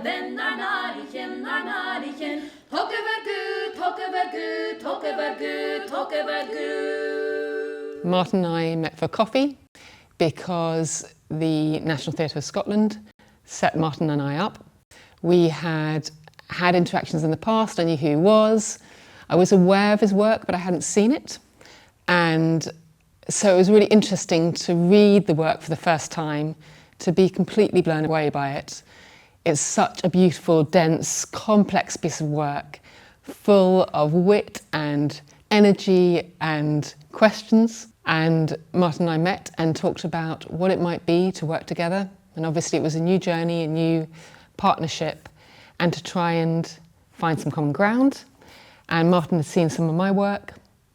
vänner narichen. Talk about good, talk about good, talk about good, talk about good. Martin and I met for coffee because the National Theatre of Scotland set Martin and I up. We had interactions in the past. I knew who he was. I was aware of his work, but I hadn't seen it. And so it was really interesting to read the work for the first time, to be completely blown away by it. It's such a beautiful, dense, complex piece of work, full of wit and energy and questions. And Martin and I met and talked about what it might be to work together. And obviously it was a new journey, a new partnership, and to try and find some common ground. And Martin had seen some of my work.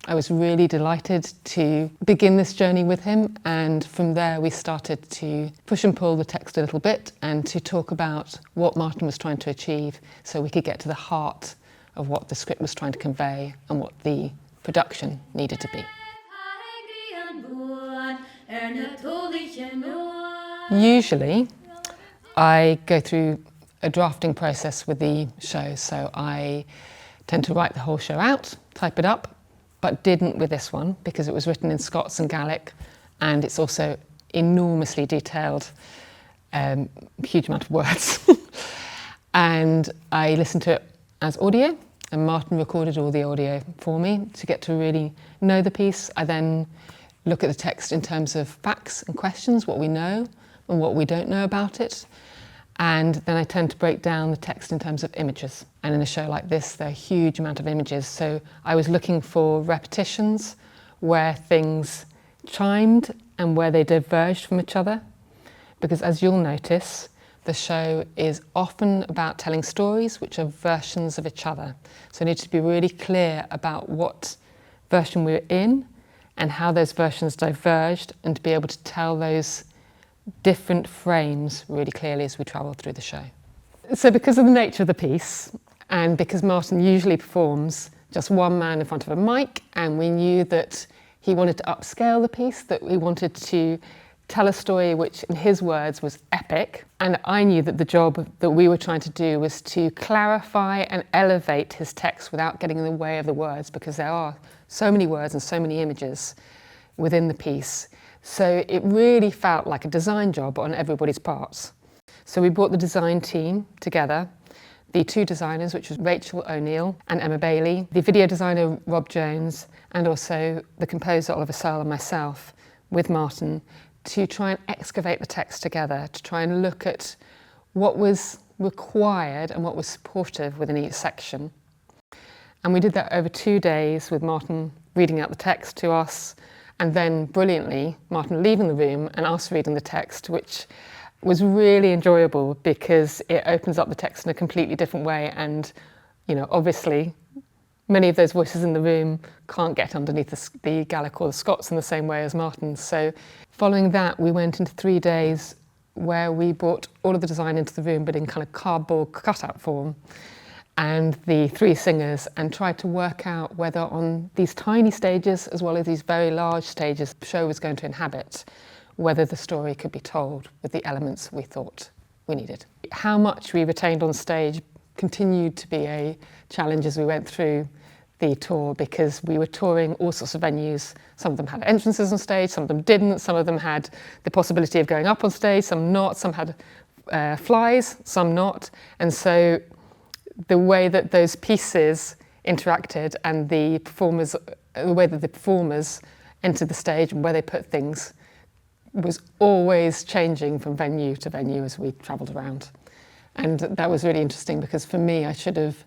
I was really delighted to begin this journey with him, and from there we started to push and pull the text a little bit and to talk about what Martin was trying to achieve so we could get to the heart of what the script was trying to convey and what the production needed to be. Usually I go through a drafting process with the show, so I tend to write the whole show out, type it up, but didn't with this one because it was written in Scots and Gaelic, and it's also enormously detailed, huge amount of words. And I listened to it as audio, and Martin recorded all the audio for me to get to really know the piece. I then look at the text in terms of facts and questions, what we know and what we don't know about it. And then I tend to break down the text in terms of images. And in a show like this, there are a huge amount of images. So I was looking for repetitions where things chimed and where they diverged from each other. Because as you'll notice, the show is often about telling stories which are versions of each other. So I need to be really clear about what version we're in and how those versions diverged, and to be able to tell those different frames really clearly as we travel through the show. So because of the nature of the piece, and because Martin usually performs just one man in front of a mic, and we knew that he wanted to upscale the piece, that we wanted to tell a story which in his words was epic, and I knew that the job that we were trying to do was to clarify and elevate his text without getting in the way of the words, because there are so many words and so many images within the piece. So it really felt like a design job on everybody's parts. So we brought the design team together, the two designers, which was Rachel O'Neill and Emma Bailey, the video designer Rob Jones, and also the composer Oliver Searle and myself with Martin, to try and excavate the text together, to try and look at what was required and what was supportive within each section. And we did that over 2 days with Martin reading out the text to us, and then brilliantly, Martin leaving the room and us reading the text, which was really enjoyable because it opens up the text in a completely different way. And, you know, obviously, many of those voices in the room can't get underneath the Gaelic or the Scots in the same way as Martin. So following that, we went into 3 days where we brought all of the design into the room, but in kind of cardboard cutout form, and the 3 singers, and tried to work out whether on these tiny stages as well as these very large stages the show was going to inhabit, whether the story could be told with the elements we thought we needed. How much we retained on stage continued to be a challenge as we went through the tour, because we were touring all sorts of venues. Some of them had entrances on stage, some of them didn't, some of them had the possibility of going up on stage, some not, some had flies, some not. And so the way that those pieces interacted and the way that the performers entered the stage and where they put things was always changing from venue to venue as we travelled around. And that was really interesting because for me, I should have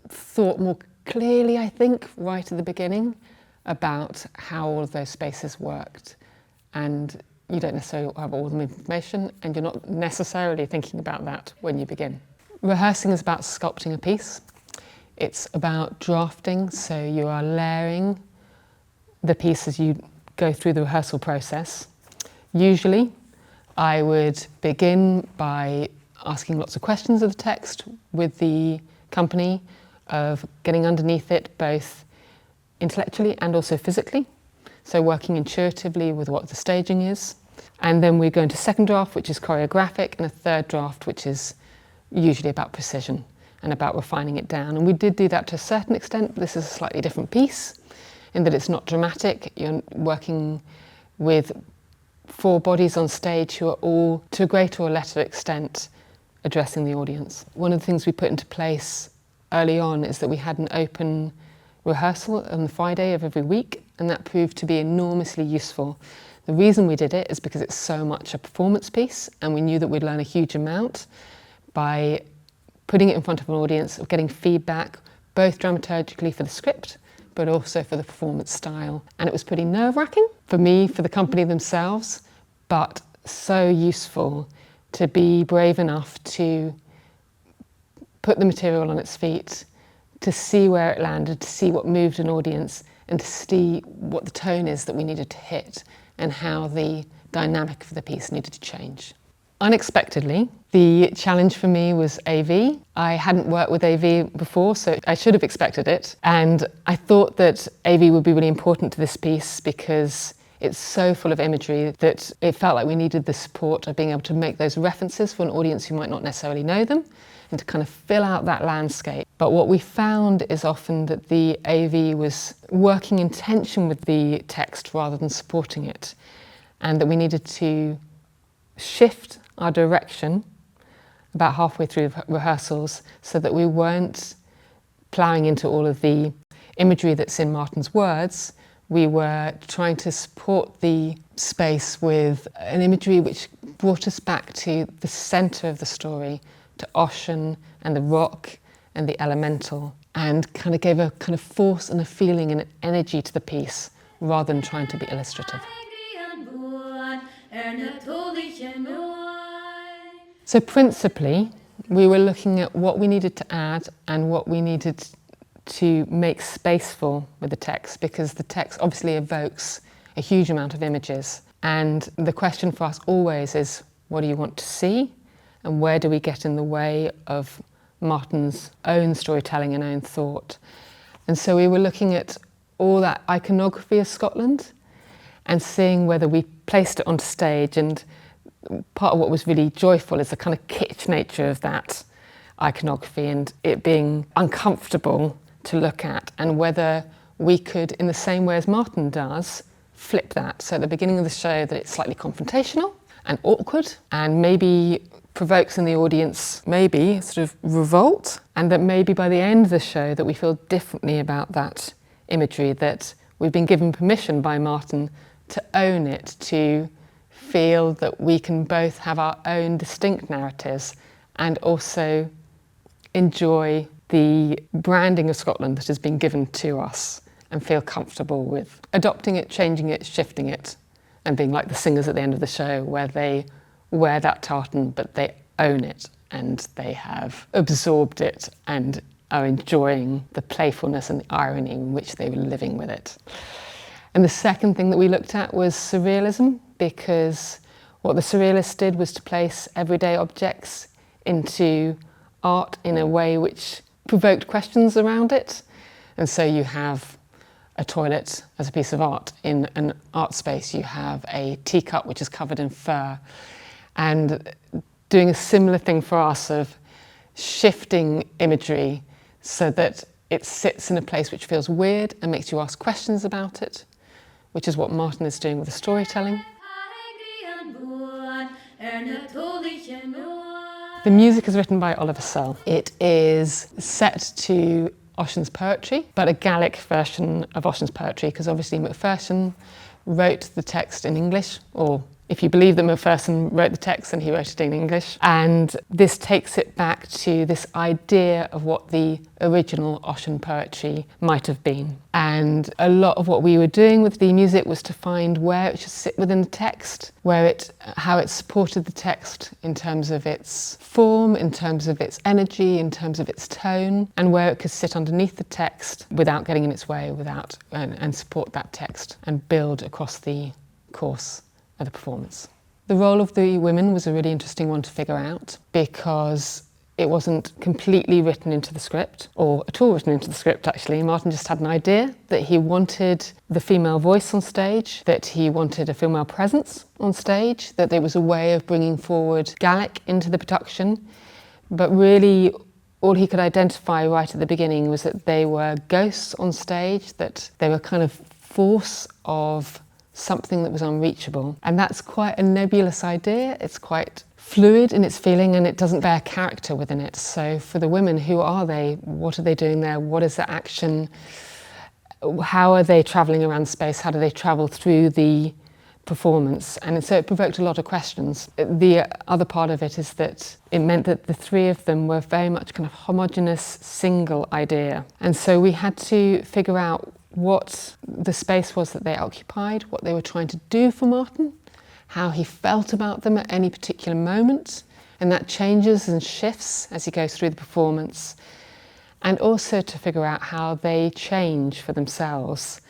thought more clearly, I think, right at the beginning about how all of those spaces worked. And you don't necessarily have all the information, and you're not necessarily thinking about that when you begin. Rehearsing is about sculpting a piece. It's about drafting, so you are layering the piece as you go through the rehearsal process. Usually, I would begin by asking lots of questions of the text with the company, of getting underneath it both intellectually and also physically, so working intuitively with what the staging is. And then we go into second draft, which is choreographic, and a third draft, which is usually about precision and about refining it down. And we did do that to a certain extent. This is a slightly different piece in that it's not dramatic. You're working with 4 bodies on stage who are all, to a greater or lesser extent, addressing the audience. One of the things we put into place early on is that we had an open rehearsal on the Friday of every week, and that proved to be enormously useful. The reason we did it is because it's so much a performance piece, and we knew that we'd learn a huge amount by putting it in front of an audience, of getting feedback, both dramaturgically for the script, but also for the performance style. And it was pretty nerve-wracking for me, for the company themselves, but so useful to be brave enough to put the material on its feet, to see where it landed, to see what moved an audience, and to see what the tone is that we needed to hit and how the dynamic of the piece needed to change. Unexpectedly, the challenge for me was AV. I hadn't worked with AV before, so I should have expected it. And I thought that AV would be really important to this piece because it's so full of imagery that it felt like we needed the support of being able to make those references for an audience who might not necessarily know them and to kind of fill out that landscape. But what we found is often that the AV was working in tension with the text rather than supporting it, and that we needed to shift our direction about halfway through rehearsals so that we weren't ploughing into all of the imagery that's in Martin's words. We were trying to support the space with an imagery which brought us back to the centre of the story, to ocean and the rock and the elemental, and kind of gave a kind of force and a feeling and an energy to the piece rather than trying to be illustrative. So principally, we were looking at what we needed to add and what we needed to make space for with the text, because the text obviously evokes a huge amount of images. And the question for us always is, what do you want to see? And where do we get in the way of Martin's own storytelling and own thought? And so we were looking at all that iconography of Scotland and seeing whether we placed it onto stage. And part of what was really joyful is the kind of kitsch nature of that iconography and it being uncomfortable to look at, and whether we could, in the same way as Martin does, flip that. So at the beginning of the show that it's slightly confrontational and awkward and maybe provokes in the audience maybe sort of revolt, and that maybe by the end of the show that we feel differently about that imagery, that we've been given permission by Martin to own it, to feel that we can both have our own distinct narratives and also enjoy the branding of Scotland that has been given to us and feel comfortable with adopting it, changing it, shifting it, and being like the singers at the end of the show where they wear that tartan but they own it and they have absorbed it and are enjoying the playfulness and the irony in which they were living with it. And the second thing that we looked at was surrealism, because what the surrealists did was to place everyday objects into art in a way which provoked questions around it. And so you have a toilet as a piece of art in an art space, you have a teacup which is covered in fur, and doing a similar thing for us of shifting imagery so that it sits in a place which feels weird and makes you ask questions about it, which is what Martin is doing with the storytelling. The music is written by Oliver Searle. It is set to Ossian's poetry, but a Gaelic version of Ossian's poetry, because obviously Macpherson wrote the text in English, or if you believe that Macpherson wrote the text, then he wrote it in English. And this takes it back to this idea of what the original Ossian poetry might have been. And a lot of what we were doing with the music was to find where it should sit within the text, how it supported the text in terms of its form, in terms of its energy, in terms of its tone, and where it could sit underneath the text without getting in its way, and support that text and build across the course of the performance. The role of the women was a really interesting one to figure out, because it wasn't completely written into the script, or at all written into the script actually. Martin just had an idea that he wanted the female voice on stage, that he wanted a female presence on stage, that there was a way of bringing forward Gaelic into the production, But really, all he could identify right at the beginning was that they were ghosts on stage, that they were kind of force of something that was unreachable. And that's quite a nebulous idea. It's quite fluid in its feeling, and it doesn't bear character within it. So for the women, who are they? What are they doing there? What is the action? How are they travelling around space? How do they travel through the performance? And so it provoked a lot of questions. The other part of it is that it meant that the three of them were very much kind of homogeneous, single idea. And so we had to figure out what the space was that they occupied, what they were trying to do for Martin, how he felt about them at any particular moment, and that changes and shifts as he goes through the performance, and also to figure out how they change for themselves.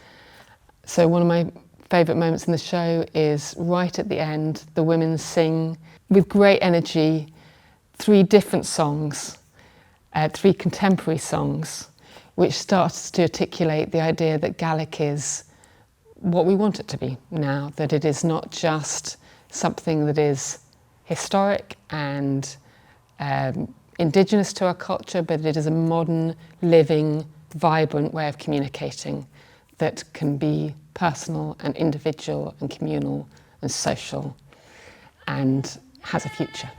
So one of my favourite moments in the show is right at the end, the women sing with great energy 3 different songs, 3 contemporary songs, which starts to articulate the idea that Gaelic is what we want it to be now, that it is not just something that is historic and indigenous to our culture, but it is a modern, living, vibrant way of communicating that can be personal and individual and communal and social and has a future.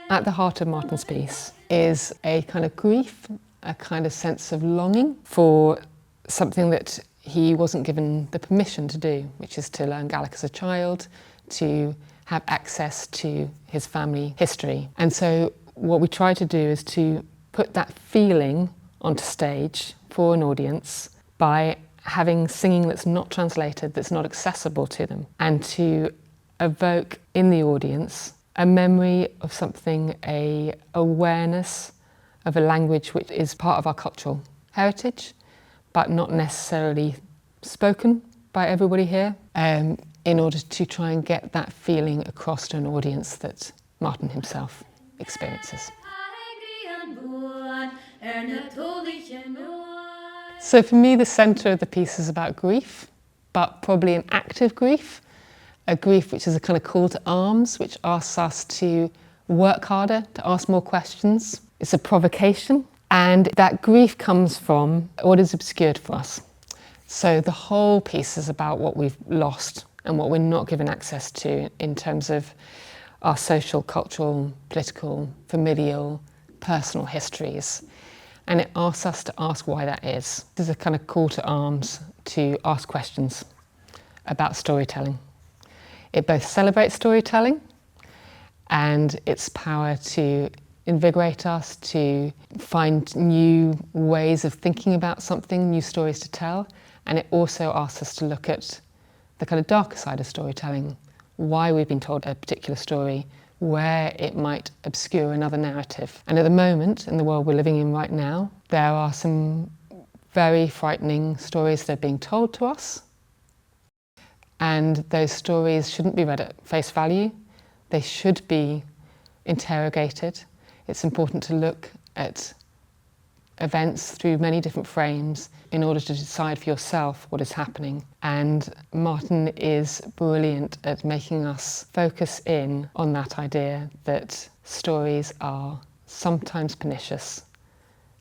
At the heart of Martin's piece is a kind of grief, a kind of sense of longing for something that he wasn't given the permission to do, which is to learn Gaelic as a child, to have access to his family history. And so what we try to do is to put that feeling onto stage for an audience by having singing that's not translated, that's not accessible to them, and to evoke in the audience a memory of something, a awareness of a language which is part of our cultural heritage, but not necessarily spoken by everybody here, in order to try and get that feeling across to an audience that Martin himself experiences. So for me, the centre of the piece is about grief, but probably an active grief, a grief which is a kind of call to arms, which asks us to work harder, to ask more questions. It's a provocation, and that grief comes from what is obscured for us. So the whole piece is about what we've lost and what we're not given access to in terms of our social, cultural, political, familial, personal histories. And it asks us to ask why that is. This is a kind of call to arms to ask questions about storytelling. It both celebrates storytelling and its power to invigorate us, to find new ways of thinking about something, new stories to tell. And it also asks us to look at the kind of darker side of storytelling, why we've been told a particular story, where it might obscure another narrative. And at the moment, in the world we're living in right now, there are some very frightening stories that are being told to us. And those stories shouldn't be read at face value. They should be interrogated. It's important to look at events through many different frames in order to decide for yourself what is happening. And Martin is brilliant at making us focus in on that idea that stories are sometimes pernicious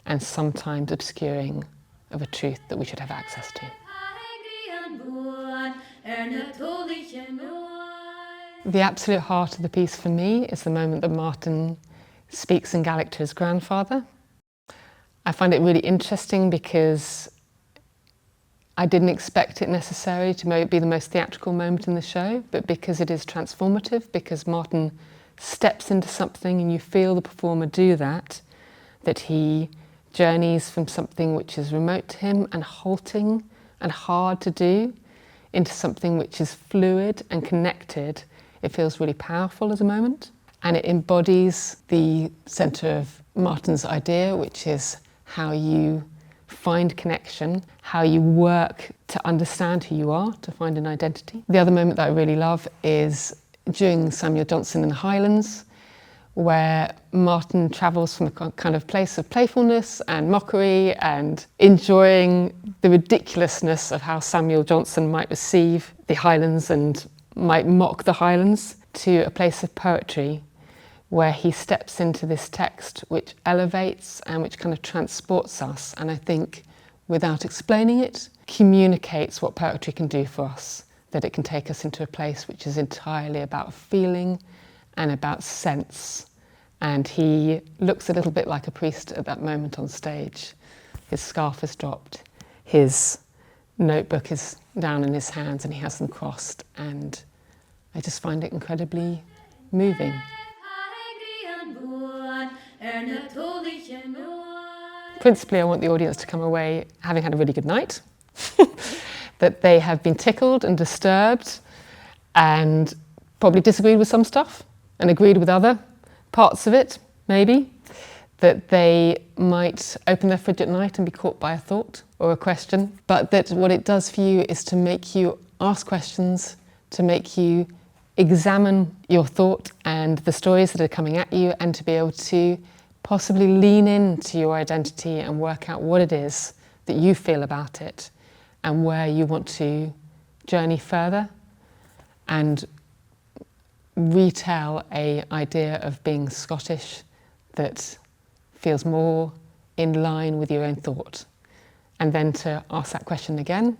and sometimes obscuring of a truth that we should have access to. The absolute heart of the piece for me is the moment that Martin speaks in Gaelic to his grandfather. I find it really interesting because I didn't expect it necessarily to be the most theatrical moment in the show, but because it is transformative, because Martin steps into something and you feel the performer do that he journeys from something which is remote to him and halting and hard to do into something which is fluid and connected. It feels really powerful as a moment, and it embodies the centre of Martin's idea, which is how you find connection, how you work to understand who you are, to find an identity. The other moment that I really love is during Samuel Johnson in the Highlands, where Martin travels from a kind of place of playfulness and mockery and enjoying the ridiculousness of how Samuel Johnson might receive the Highlands and might mock the Highlands, to a place of poetry where he steps into this text which elevates and which kind of transports us, and I think, without explaining it, communicates what poetry can do for us, that it can take us into a place which is entirely about feeling and about sense. And he looks a little bit like a priest at that moment on stage. His scarf is dropped, his notebook is down in his hands and he has them crossed, and I just find it incredibly moving. Principally, I want the audience to come away having had a really good night, that they have been tickled and disturbed and probably disagreed with some stuff and agreed with other parts of it, maybe, that they might open their fridge at night and be caught by a thought or a question, but that what it does for you is to make you ask questions, to make you examine your thought and the stories that are coming at you, and to be able to possibly lean into your identity and work out what it is that you feel about it and where you want to journey further and retell an idea of being Scottish that feels more in line with your own thought. And then to ask that question again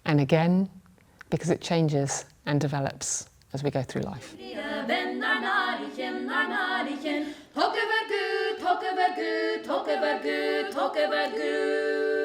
and again, because it changes and develops as we go through life. Talk about good.